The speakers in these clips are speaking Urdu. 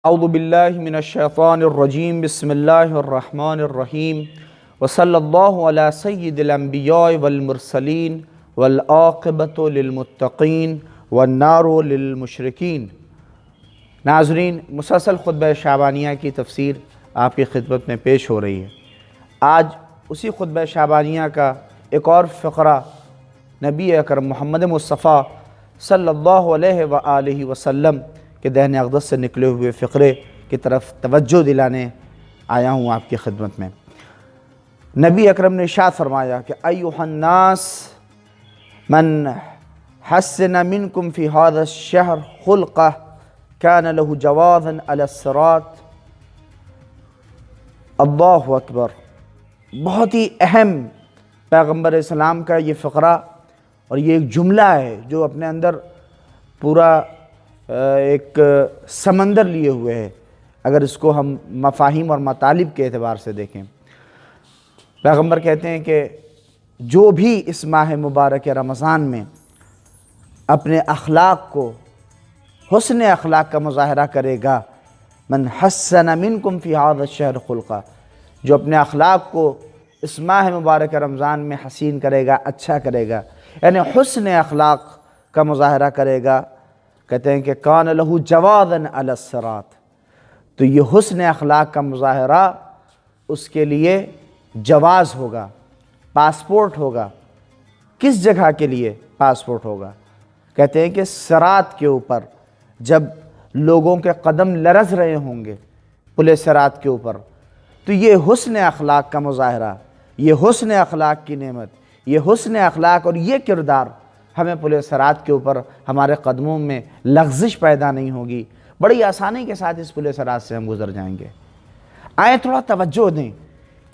اعوذ باللہ من الشیطان الرجیم بسم اللہ الرحمن الرحیم وصلی اللہ علی سید الانبیاء والمرسلین والعاقبۃ للمتقین والنار للمشرکین۔ ناظرین، مسلسل خطبہ شعبانیہ کی تفسیر آپ کی خدمت میں پیش ہو رہی ہے۔ آج اسی خطبہ شعبانیہ کا ایک اور فقرہ نبی اکرم محمد مصطفیٰ صلی اللہ علیہ وآلہ وسلم کہ دہن اقدس سے نکلے ہوئے فقرے کی طرف توجہ دلانے آیا ہوں آپ کی خدمت میں۔ نبی اکرم نے ارشاد فرمایا کہ ایھا الناس من حسن منکم فی ھذا الشہر خلقہ کان لہ جوازا علی الصراط۔ اللہ اکبر۔ بہت ہی اہم پیغمبر اسلام کا یہ فقرہ اور یہ ایک جملہ ہے جو اپنے اندر پورا ایک سمندر لیے ہوئے ہے اگر اس کو ہم مفاہیم اور مطالب کے اعتبار سے دیکھیں۔ پیغمبر کہتے ہیں کہ جو بھی اس ماہ مبارک رمضان میں اپنے اخلاق کو، حسن اخلاق کا مظاہرہ کرے گا، من حسن منکم فی ھذا الشہر خلقہ، جو اپنے اخلاق کو اس ماہ مبارک رمضان میں حسین کرے گا، اچھا کرے گا، یعنی حسن اخلاق کا مظاہرہ کرے گا، کہتے ہیں کہ کان لہ جوازا علی الصراط، تو یہ حسن اخلاق کا مظاہرہ اس کے لیے جواز ہوگا، پاسپورٹ ہوگا۔ کس جگہ کے لیے پاسپورٹ ہوگا؟ کہتے ہیں کہ صراط کے اوپر جب لوگوں کے قدم لرز رہے ہوں گے پل صراط کے اوپر، تو یہ حسن اخلاق کا مظاہرہ، یہ حسن اخلاق کی نعمت، یہ حسن اخلاق اور یہ کردار ہمیں پل صراط کے اوپر ہمارے قدموں میں لغزش پیدا نہیں ہوگی، بڑی آسانی کے ساتھ اس پل صراط سے ہم گزر جائیں گے۔ آئیں تھوڑا توجہ دیں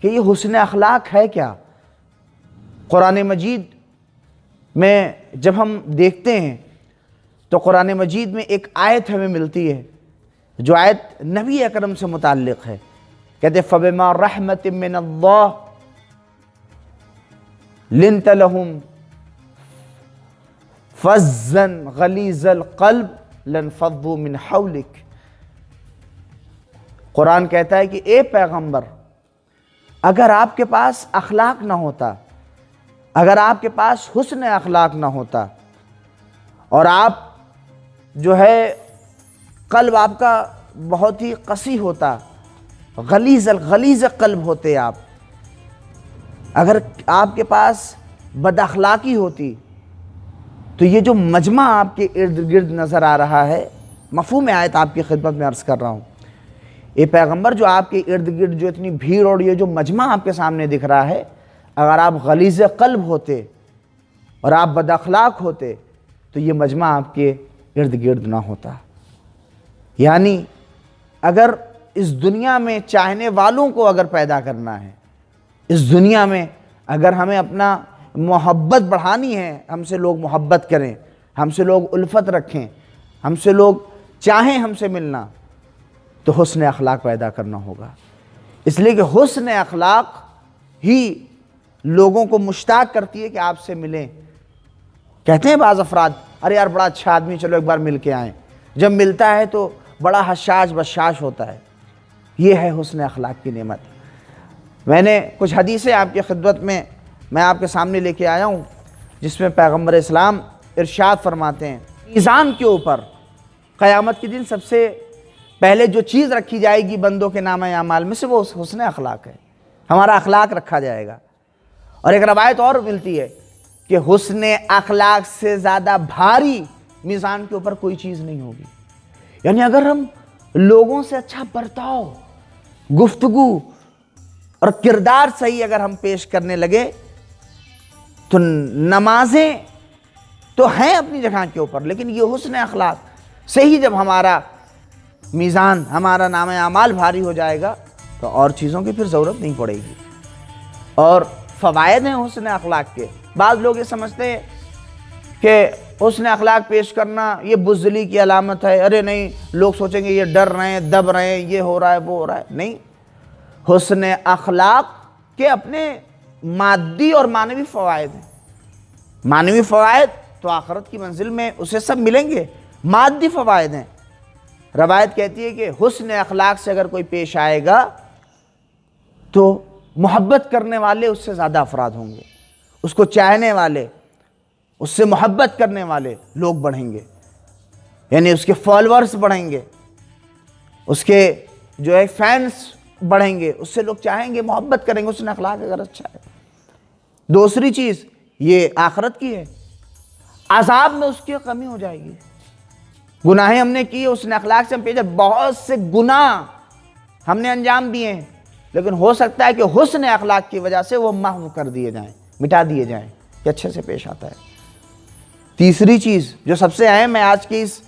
کہ یہ حسن اخلاق ہے کیا۔ قرآن مجید میں جب ہم دیکھتے ہیں تو قرآن مجید میں ایک آیت ہمیں ملتی ہے جو آیت نبی اکرم سے متعلق ہے۔ کہتے فَبِمَا رَحْمَةٍ مِّنَ اللَّهِ لِنْتَ لَهُمْ فَظًّا غَلِيظَ الْقَلْبِ لَانفَضُّوا مِنْ حَوْلِكَ۔ قرآن کہتا ہے کہ اے پیغمبر، اگر آپ کے پاس اخلاق نہ ہوتا، اگر آپ کے پاس حسن اخلاق نہ ہوتا اور آپ جو ہے قلب آپ کا بہت ہی قسی ہوتا، غلیظ قلب ہوتے آپ، اگر آپ کے پاس بد اخلاقی ہوتی، تو یہ جو مجمع آپ کے ارد گرد نظر آ رہا ہے، مفہوم آیت آپ کی خدمت میں عرض کر رہا ہوں، اے پیغمبر جو آپ کے ارد گرد جو اتنی بھیڑ اور یہ جو مجمع آپ کے سامنے دکھ رہا ہے، اگر آپ غلیظ قلب ہوتے اور آپ بد اخلاق ہوتے تو یہ مجمع آپ کے ارد گرد نہ ہوتا۔ یعنی اگر اس دنیا میں چاہنے والوں کو اگر پیدا کرنا ہے، اس دنیا میں اگر ہمیں اپنا محبت بڑھانی ہے، ہم سے لوگ محبت کریں، ہم سے لوگ الفت رکھیں، ہم سے لوگ چاہیں ہم سے ملنا، تو حسن اخلاق پیدا کرنا ہوگا۔ اس لیے کہ حسن اخلاق ہی لوگوں کو مشتاق کرتی ہے کہ آپ سے ملیں۔ کہتے ہیں بعض افراد، ارے یار بڑا اچھا آدمی، چلو ایک بار مل کے آئیں، جب ملتا ہے تو بڑا حشاش بشاش ہوتا ہے۔ یہ ہے حسن اخلاق کی نعمت۔ میں نے کچھ حدیثیں آپ کی خدمت میں آپ کے سامنے لے کے آیا ہوں جس میں پیغمبر اسلام ارشاد فرماتے ہیں، میزان کے اوپر قیامت کے دن سب سے پہلے جو چیز رکھی جائے گی بندوں کے نامہ اعمال میں سے وہ حسن اخلاق ہے، ہمارا اخلاق رکھا جائے گا۔ اور ایک روایت اور ملتی ہے کہ حسن اخلاق سے زیادہ بھاری میزان کے اوپر کوئی چیز نہیں ہوگی۔ یعنی اگر ہم لوگوں سے اچھا برتاؤ، گفتگو اور کردار صحیح اگر ہم پیش کرنے لگے تو نمازیں تو ہیں اپنی جگہ کے اوپر، لیکن یہ حسن اخلاق سے ہی جب ہمارا میزان، ہمارا نام اعمال بھاری ہو جائے گا تو اور چیزوں کی پھر ضرورت نہیں پڑے گی۔ اور فوائد ہیں حسن اخلاق کے۔ بعض لوگ یہ سمجھتے ہیں کہ حسن اخلاق پیش کرنا یہ بزدلی کی علامت ہے، ارے نہیں لوگ سوچیں گے یہ ڈر رہے ہیں، دب رہے ہیں، یہ ہو رہا ہے وہ ہو رہا ہے۔ نہیں، حسن اخلاق کے اپنے مادی اور معنوی فوائد ہیں۔ معنوی فوائد تو آخرت کی منزل میں اسے سب ملیں گے، مادی فوائد ہیں۔ روایت کہتی ہے کہ حسن اخلاق سے اگر کوئی پیش آئے گا تو محبت کرنے والے اس سے زیادہ افراد ہوں گے، اس کو چاہنے والے، اس سے محبت کرنے والے لوگ بڑھیں گے، یعنی اس کے فالورز بڑھیں گے، اس کے جو ہے فینس بڑھیں گے، اس سے لوگ چاہیں گے، محبت کریں گے، حسن اخلاق اگر اچھا ہے۔ دوسری چیز یہ آخرت کی ہے، عذاب میں اس کی کمی ہو جائے گی۔ گناہیں ہم نے کی، حسن اخلاق سے ہم پیچھے بہت سے گناہ ہم نے انجام دیے ہیں، لیکن ہو سکتا ہے کہ حسن اخلاق کی وجہ سے وہ محو کر دیے جائیں، مٹا دیے جائیں، کہ اچھے سے پیش آتا ہے۔ تیسری چیز جو سب سے اہم ہے آج کے اس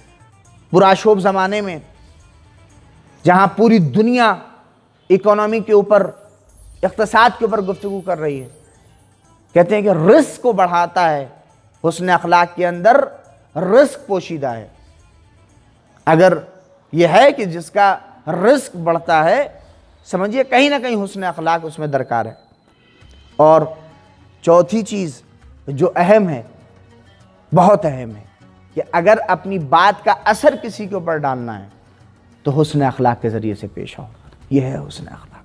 پرآشوب زمانے میں، جہاں پوری دنیا اکانومی کے اوپر، اقتصاد کے اوپر گفتگو کر رہی ہے، کہتے ہیں کہ رزق کو بڑھاتا ہے، حسن اخلاق کے اندر رزق پوشیدہ ہے۔ اگر یہ ہے کہ جس کا رزق بڑھتا ہے، سمجھیے کہیں نہ کہیں حسن اخلاق اس میں درکار ہے۔ اور چوتھی چیز جو اہم ہے، بہت اہم ہے، کہ اگر اپنی بات کا اثر کسی کے اوپر ڈالنا ہے تو حسن اخلاق کے ذریعے سے پیش آؤ، یہ ہے حسن اخلاق۔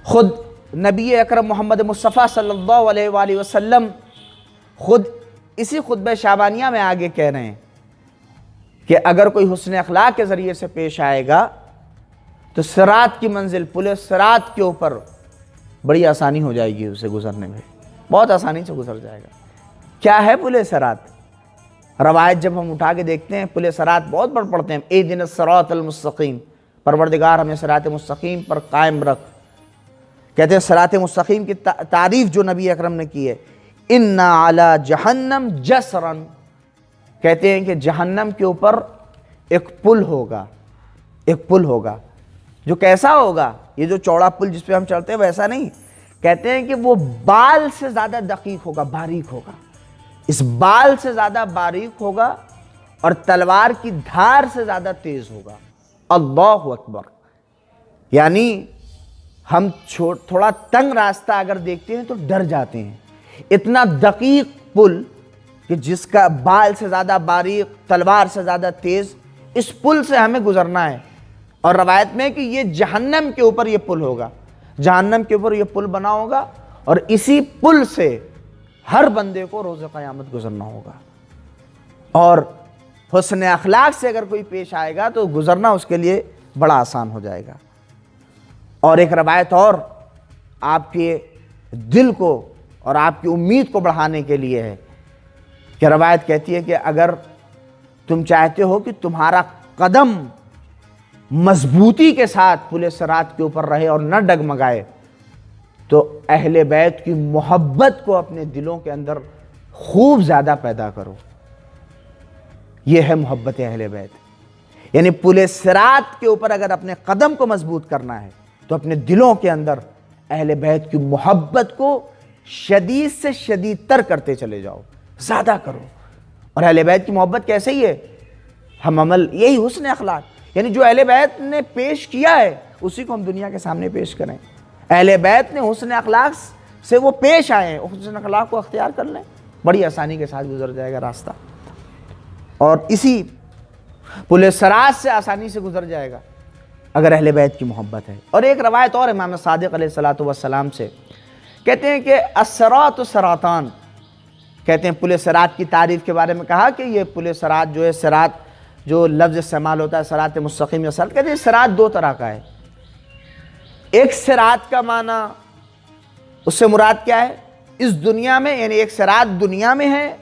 خود نبی اکرم محمد مصطفیٰ صلی اللہ علیہ وآلہ وسلم خود اسی خطبہ شعبانیہ میں آگے کہہ رہے ہیں کہ اگر کوئی حسن اخلاق کے ذریعے سے پیش آئے گا تو صراط کی منزل، پل صراط کے اوپر بڑی آسانی ہو جائے گی اسے گزرنے میں، بہت آسانی سے گزر جائے گا۔ کیا ہے پل صراط؟ روایت جب ہم اٹھا کے دیکھتے ہیں، پل صراط بہت بڑھ پڑتے ہیں، اہدنا الصراط المستقیم، پروردگار ہمیں صراط مستقیم پر قائم رکھ۔ کہتے ہیں صراط مستقیم کی تعریف جو نبی اکرم نے کی ہے، اِنَّا عَلَى جہنم جسرًا، کہتے ہیں کہ جہنم کے اوپر ایک پل ہوگا، ایک پل ہوگا جو کیسا ہوگا؟ یہ جو چوڑا پل جس پہ ہم چلتے ہیں ویسا نہیں، کہتے ہیں کہ وہ بال سے زیادہ دقیق ہوگا، باریک ہوگا، اس بال سے زیادہ باریک ہوگا اور تلوار کی دھار سے زیادہ تیز ہوگا۔ اللہ اکبر! یعنی ہم تھوڑا تنگ راستہ اگر دیکھتے ہیں تو ڈر جاتے ہیں، اتنا دقیق پل کہ جس کا بال سے زیادہ باریک، تلوار سے زیادہ تیز، اس پل سے ہمیں گزرنا ہے۔ اور روایت میں کہ یہ جہنم کے اوپر یہ پل ہوگا، جہنم کے اوپر یہ پل بنا ہوگا، اور اسی پل سے ہر بندے کو روز قیامت گزرنا ہوگا۔ اور حسن اخلاق سے اگر کوئی پیش آئے گا تو گزرنا اس کے لیے بڑا آسان ہو جائے گا۔ اور ایک روایت اور آپ کے دل کو اور آپ کی امید کو بڑھانے کے لیے ہے کہ روایت کہتی ہے کہ اگر تم چاہتے ہو کہ تمہارا قدم مضبوطی کے ساتھ پل صراط کے اوپر رہے اور نہ ڈگمگائے تو اہل بیت کی محبت کو اپنے دلوں کے اندر خوب زیادہ پیدا کرو۔ یہ ہے محبت اہل بیت، یعنی پل صراط کے اوپر اگر اپنے قدم کو مضبوط کرنا ہے تو اپنے دلوں کے اندر اہل بیت کی محبت کو شدید سے شدید تر کرتے چلے جاؤ، زیادہ کرو۔ اور اہل بیت کی محبت کیسے ہی ہے؟ ہم عمل، یہی حسن اخلاق، یعنی جو اہل بیت نے پیش کیا ہے اسی کو ہم دنیا کے سامنے پیش کریں۔ اہل بیت نے حسن اخلاق سے وہ پیش آئے ہیں، حسن اخلاق کو اختیار کر لیں، بڑی آسانی کے ساتھ گزر جائے گا راستہ، اور اسی پل صراط سے آسانی سے گزر جائے گا اگر اہل بیت کی محبت ہے۔ اور ایک روایت اور امام صادق علیہ الصلوۃ سے کہتے ہیں کہ الصراط صراطان، کہتے ہیں پل صراط کی تعریف کے بارے میں کہا کہ یہ پل صراط جو ہے، صراط جو لفظ استعمال ہوتا ہے صراط مستقیم یا صراط، کہتے ہیں صراط دو طرح کا ہے۔ ایک صراط کا معنی، اس سے مراد کیا ہے؟ اس دنیا میں، یعنی ایک صراط دنیا میں ہے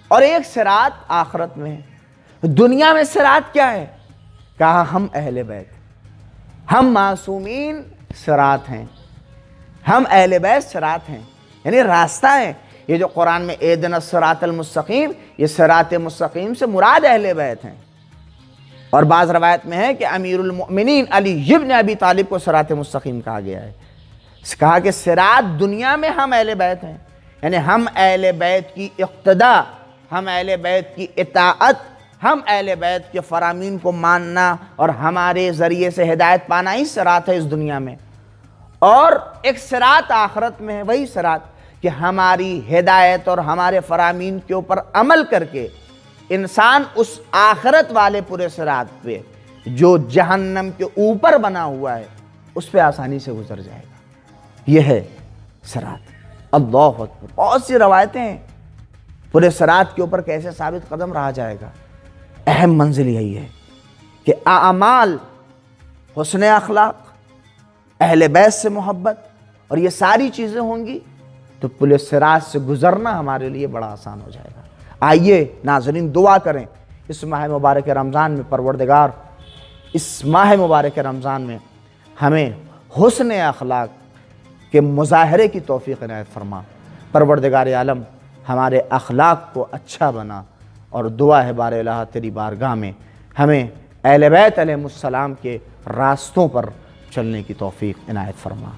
اور ایک صراط آخرت میں ہے۔ دنیا میں صراط کیا ہے؟ کہا ہم اہل بیت، ہم معصومین صراط ہیں، ہم اہل بیت صراط ہیں، یعنی راستہ ہے۔ یہ جو قرآن میں اہدنا الصراط المستقیم، یہ صراط مستقیم سے مراد اہل بیت ہیں۔ اور بعض روایت میں ہے کہ امیر المؤمنین علی ابن ابی طالب کو صراط مستقیم کہا گیا ہے۔ کہا کہ صراط دنیا میں ہم اہل بیت ہیں، یعنی ہم اہل بیت کی اقتداء، ہم اہل بیت کی اطاعت، ہم اہل بیت کے فرامین کو ماننا اور ہمارے ذریعے سے ہدایت پانا ہی صراط ہے اس دنیا میں۔ اور ایک صراط آخرت میں ہے، وہی صراط کہ ہماری ہدایت اور ہمارے فرامین کے اوپر عمل کر کے انسان اس آخرت والے پورے صراط پہ جو جہنم کے اوپر بنا ہوا ہے اس پہ آسانی سے گزر جائے گا۔ یہ ہے صراط۔ اللہ اکبر۔ بہت سی روایتیں ہیں پورے صراط کے اوپر کیسے ثابت قدم رہا جائے گا۔ اہم منزل یہی ہے کہ اعمال، حسن اخلاق، اہل بیت سے محبت اور یہ ساری چیزیں ہوں گی تو پورے صراط سے گزرنا ہمارے لیے بڑا آسان ہو جائے گا۔ آئیے ناظرین دعا کریں اس ماہ مبارک رمضان میں، پروردگار اس ماہ مبارک رمضان میں ہمیں حسن اخلاق کے مظاہرے کی توفیق عنایت فرما۔ پروردگار عالم ہمارے اخلاق کو اچھا بنا، اور دعا ہے بار الہ تیری بارگاہ میں ہمیں اہل بیت علیہ السلام کے راستوں پر چلنے کی توفیق عنایت فرما۔